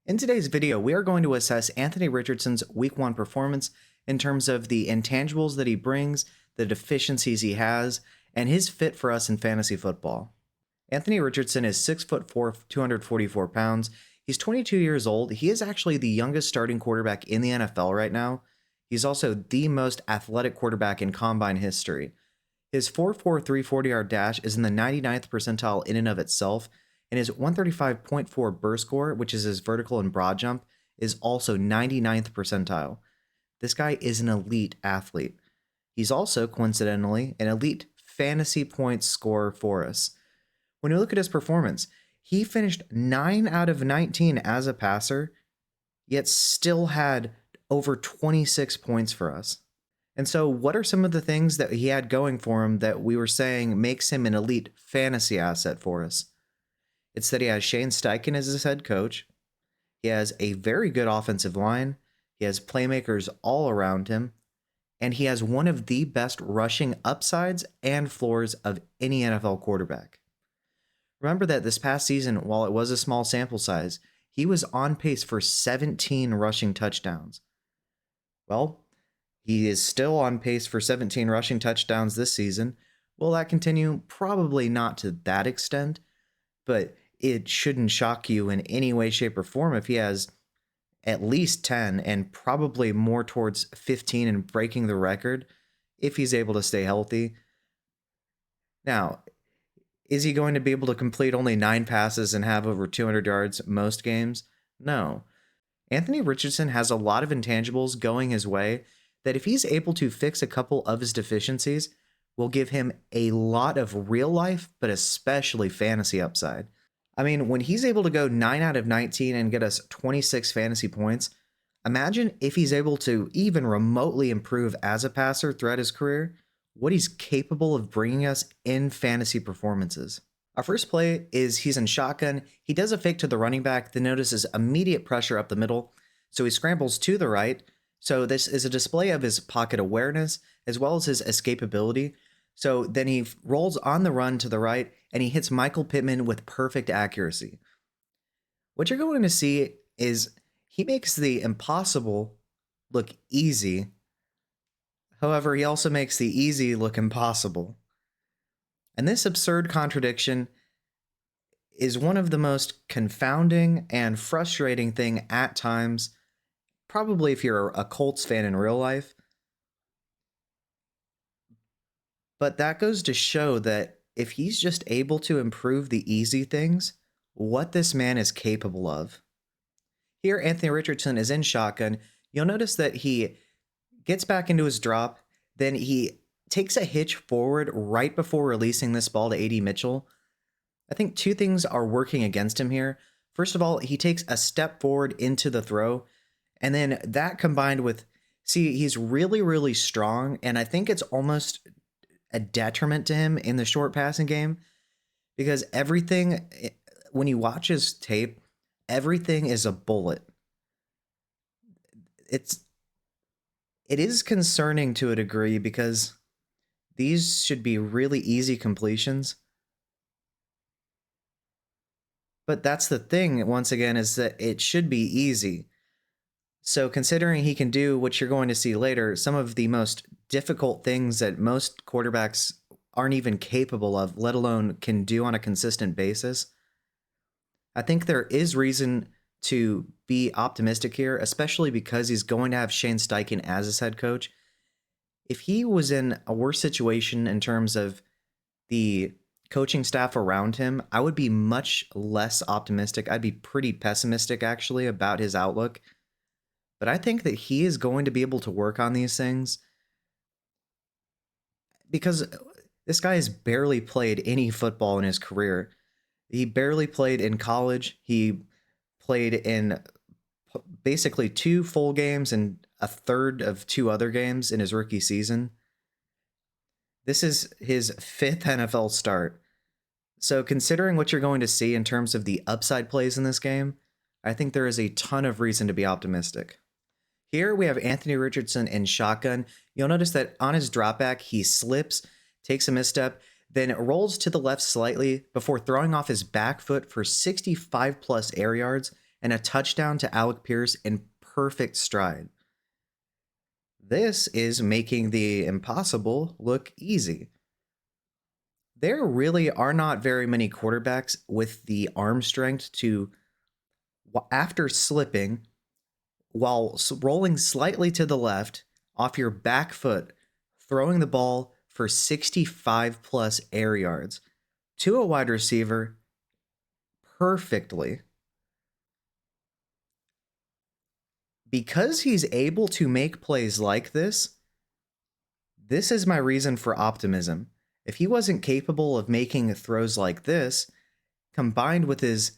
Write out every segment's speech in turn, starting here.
In today's video, we are going to assess Anthony Richardson's Week 1 performance in terms of the intangibles that he brings, the deficiencies he has, and his fit for us in fantasy football. Anthony Richardson is 6'4", 244 pounds. He's 22 years old. He is actually the youngest starting quarterback in the NFL right now. He's also the most athletic quarterback in combine history. His 4.4 340-yard dash is in the 99th percentile in and of itself, and his 135.4 burst score, which is his vertical and broad jump, is also 99th percentile. This guy is an elite athlete. He's also, coincidentally, an elite fantasy points scorer for us. When you look at his performance, he finished 9 out of 19 as a passer, yet still had over 26 points for us. And so what are some of the things that he had going for him that we were saying makes him an elite fantasy asset for us? It's that he has Shane Steichen as his head coach. He has a very good offensive line. He has playmakers all around him. And he has one of the best rushing upsides and floors of any NFL quarterback. Remember that this past season, while it was a small sample size, he was on pace for 17 rushing touchdowns. Well, he is still on pace for 17 rushing touchdowns this season. Will that continue? Probably not to that extent, but it shouldn't shock you in any way, shape, or form if he has at least 10 and probably more towards 15 and breaking the record if he's able to stay healthy. Now, is he going to be able to complete only 9 passes and have over 200 yards most games? No. Anthony Richardson has a lot of intangibles going his way that if he's able to fix a couple of his deficiencies, will give him a lot of real life, but especially fantasy upside. I mean, when he's able to go 9 out of 19 and get us 26 fantasy points, imagine if he's able to even remotely improve as a passer throughout his career, what he's capable of bringing us in fantasy performances. Our first play is he's in shotgun. He does a fake to the running back, then notices immediate pressure up the middle. So he scrambles to the right. So this is a display of his pocket awareness as well as his escapability. So then he rolls on the run to the right and he hits Michael Pittman with perfect accuracy. What you're going to see is he makes the impossible look easy. However, he also makes the easy look impossible. And this absurd contradiction is one of the most confounding and frustrating thing at times, probably if you're a Colts fan in real life. But that goes to show that if he's just able to improve the easy things, what this man is capable of. Here, Anthony Richardson is in shotgun. You'll notice that he gets back into his drop, then he takes a hitch forward right before releasing this ball to A.D. Mitchell. I think two things are working against him here. First of all, he takes a step forward into the throw, and then that combined with, he's really, really strong, and I think it's almost a detriment to him in the short passing game because everything, when you watch his tape, everything is a bullet. It is concerning to a degree because these should be really easy completions. But that's the thing, once again, is that it should be easy. So considering he can do what you're going to see later, some of the most difficult things that most quarterbacks aren't even capable of, let alone can do on a consistent basis, I think there is reason to be optimistic here, especially because he's going to have Shane Steichen as his head coach. If he was in a worse situation in terms of the coaching staff around him, I would be much less optimistic. I'd be pretty pessimistic, actually, about his outlook. But I think that he is going to be able to work on these things because this guy has barely played any football in his career. He barely played in college. He played in basically 2 full games and a third of 2 other games in his rookie season. This is his 5th NFL start. So considering what you're going to see in terms of the upside plays in this game, I think there is a ton of reason to be optimistic. Here we have Anthony Richardson in shotgun. You'll notice that on his dropback, he slips, takes a misstep, then rolls to the left slightly before throwing off his back foot for 65 plus air yards and a touchdown to Alec Pierce in perfect stride. This is making the impossible look easy. There really are not very many quarterbacks with the arm strength to, after slipping, while rolling slightly to the left, off your back foot, throwing the ball for 65 plus air yards to a wide receiver perfectly. Because he's able to make plays like this is my reason for optimism. If he wasn't capable of making throws like this, combined with his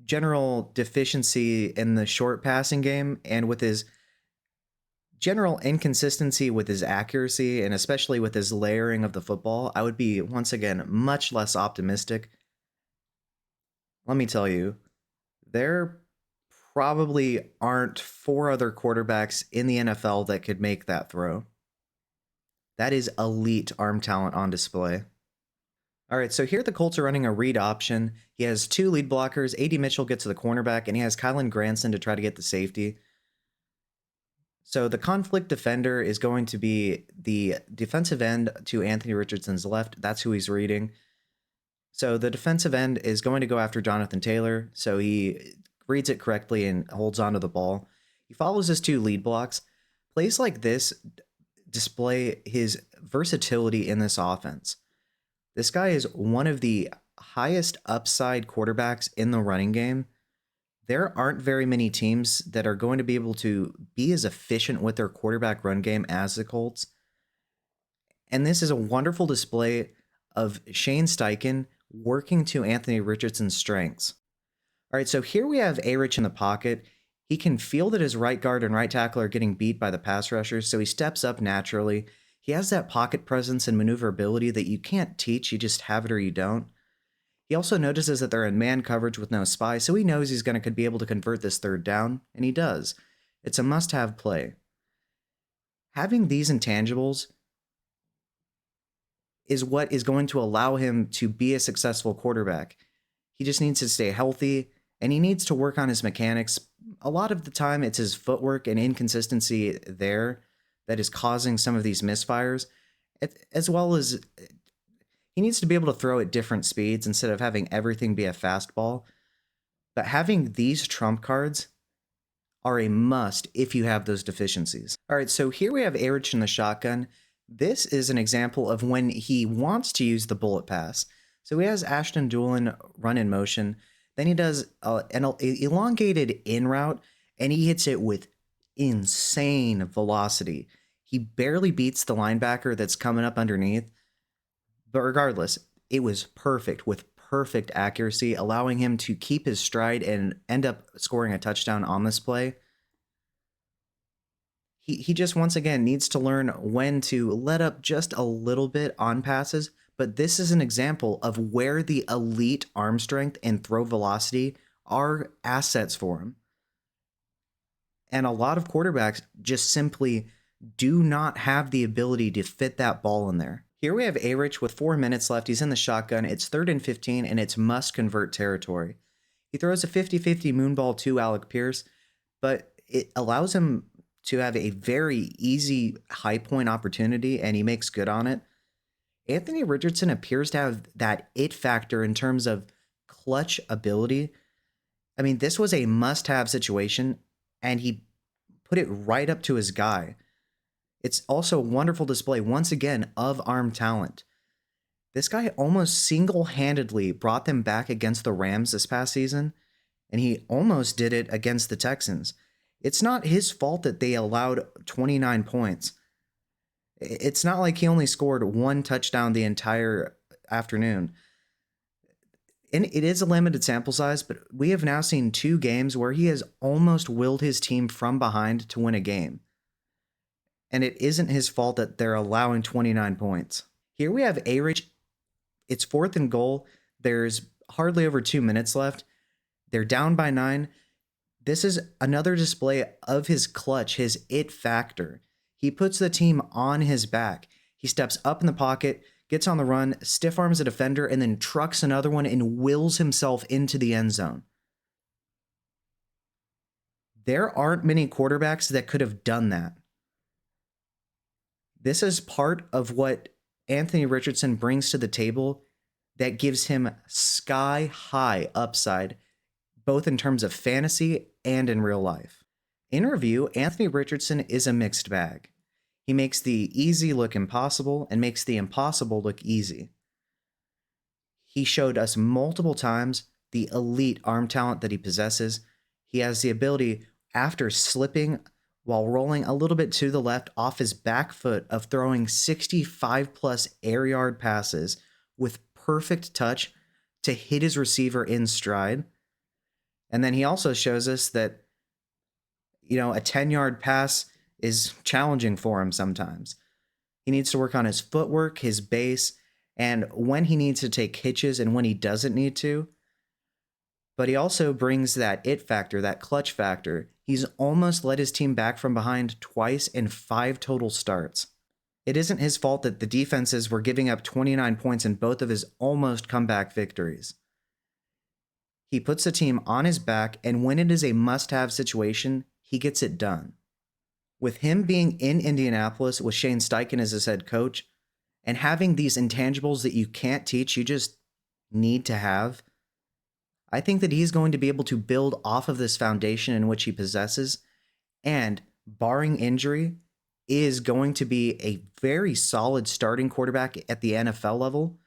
general deficiency in the short passing game and with his general inconsistency with his accuracy and especially with his layering of the football, I would be once again much less optimistic. Let me tell you, there probably aren't 4 other quarterbacks in the NFL that could make that throw. That is elite arm talent on display. All right, so here the Colts are running a read option. He has 2 lead blockers. A.D. Mitchell gets to the cornerback, and he has Kylan Granson to try to get the safety. So the conflict defender is going to be the defensive end to Anthony Richardson's left. That's who he's reading. So the defensive end is going to go after Jonathan Taylor. So he reads it correctly and holds onto the ball. He follows his 2 lead blocks. Plays like this display his versatility in this offense. This guy is one of the highest upside quarterbacks in the running game. There aren't very many teams that are going to be able to be as efficient with their quarterback run game as the Colts. And this is a wonderful display of Shane Steichen working to Anthony Richardson's strengths. All right, so here we have A-Rich in the pocket. He can feel that his right guard and right tackle are getting beat by the pass rushers, so he steps up naturally. He has that pocket presence and maneuverability that you can't teach, you just have it or you don't. He also notices that they're in man coverage with no spy, so he knows he's going to be able to convert this 3rd down, and he does. It's a must-have play. Having these intangibles is what is going to allow him to be a successful quarterback. He just needs to stay healthy, and he needs to work on his mechanics. A lot of the time, it's his footwork and inconsistency there that is causing some of these misfires, as well as he needs to be able to throw at different speeds instead of having everything be a fastball. But having these trump cards are a must if you have those deficiencies. All right, so here we have A-Rich in the shotgun. This is an example of when he wants to use the bullet pass. So he has Ashton Doolin run in motion. Then he does an elongated in route, and he hits it with insane velocity. He barely beats the linebacker that's coming up underneath. But regardless, it was perfect with perfect accuracy, allowing him to keep his stride and end up scoring a touchdown on this play. He just once again needs to learn when to let up just a little bit on passes, but this is an example of where the elite arm strength and throw velocity are assets for him. And a lot of quarterbacks just simply do not have the ability to fit that ball in there. Here we have A-Rich with 4 minutes left. He's in the shotgun. It's 3rd and 15, and it's must-convert territory. He throws a 50-50 moonball to Alec Pierce, but it allows him to have a very easy high-point opportunity, and he makes good on it. Anthony Richardson appears to have that it factor in terms of clutch ability. I mean, this was a must-have situation, and he put it right up to his guy. It's also a wonderful display, once again, of arm talent. This guy almost single-handedly brought them back against the Rams this past season, and he almost did it against the Texans. It's not his fault that they allowed 29 points. It's not like he only scored 1 touchdown the entire afternoon. And it is a limited sample size, but we have now seen 2 games where he has almost willed his team from behind to win a game. And it isn't his fault that they're allowing 29 points. Here we have A-Rich. It's 4th and goal. There's hardly over 2 minutes left. They're down by 9. This is another display of his clutch, his it factor. He puts the team on his back. He steps up in the pocket, gets on the run, stiff arms a defender, and then trucks another one and wills himself into the end zone. There aren't many quarterbacks that could have done that. This is part of what Anthony Richardson brings to the table that gives him sky high upside, both in terms of fantasy and in real life. In review, Anthony Richardson is a mixed bag. He makes the easy look impossible and makes the impossible look easy. He showed us multiple times the elite arm talent that he possesses. He has the ability, after slipping while rolling a little bit to the left off his back foot, of throwing 65 plus air yard passes with perfect touch to hit his receiver in stride. And then he also shows us that, a 10-yard pass is challenging for him sometimes. He needs to work on his footwork, his base, and when he needs to take hitches and when he doesn't need to. But he also brings that it factor, that clutch factor. He's almost led his team back from behind twice in 5 total starts. It isn't his fault that the defenses were giving up 29 points in both of his almost comeback victories. He puts the team on his back, and when it is a must-have situation, he gets it done. With him being in Indianapolis with Shane Steichen as his head coach, and having these intangibles that you can't teach, you just need to have, I think that he's going to be able to build off of this foundation in which he possesses, and barring injury, is going to be a very solid starting quarterback at the NFL level,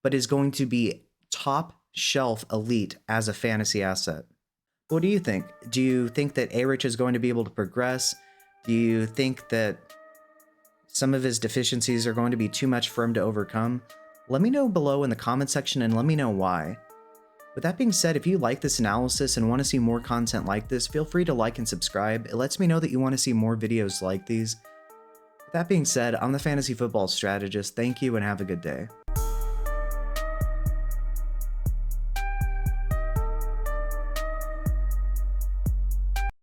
but is going to be top shelf elite as a fantasy asset. What do you think? Do you think that A-Rich is going to be able to progress? Do you think that some of his deficiencies are going to be too much for him to overcome? Let me know below in the comment section and let me know why. With that being said, if you like this analysis and want to see more content like this, feel free to like and subscribe. It lets me know that you want to see more videos like these. With that being said, I'm the Fantasy Football Strategist. Thank you and have a good day.